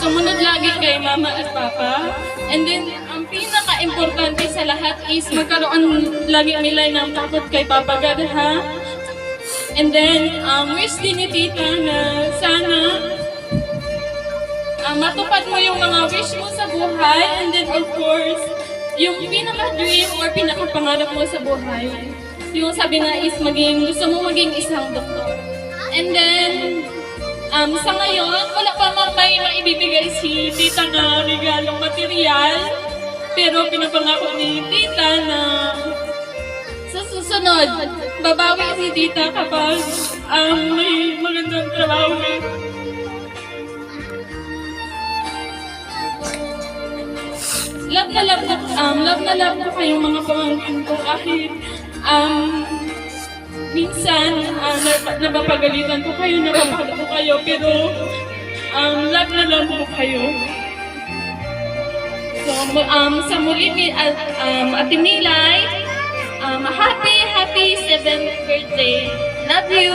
sumunod lagi kay mama at papa. And then, ang pinaka-importante sa lahat is magkaroon lagi nila ng takot kay Papa God, ha? And then, wish din ni Tita na sana matupad mo yung mga wish mo sa buhay. And then, of course, yung pinaka-dream or pinaka-pangarap mo sa buhay. Yung sabi na is gusto mo maging isang doktor. And then, sa ngayon, wala pa may maibibigay si Tita na regalong material. Pero pinapangako ni Tita na sa susunod, babawi si Tita kapag may magandang trabaho. Love na love ko kayong mga pamangkin ko kahit minsan napapagalitan ko kayo, napapagalitan ko kayo, pero love na love ko kayo. So, sa muli, Ate Milay, happy 7th birthday. Love you!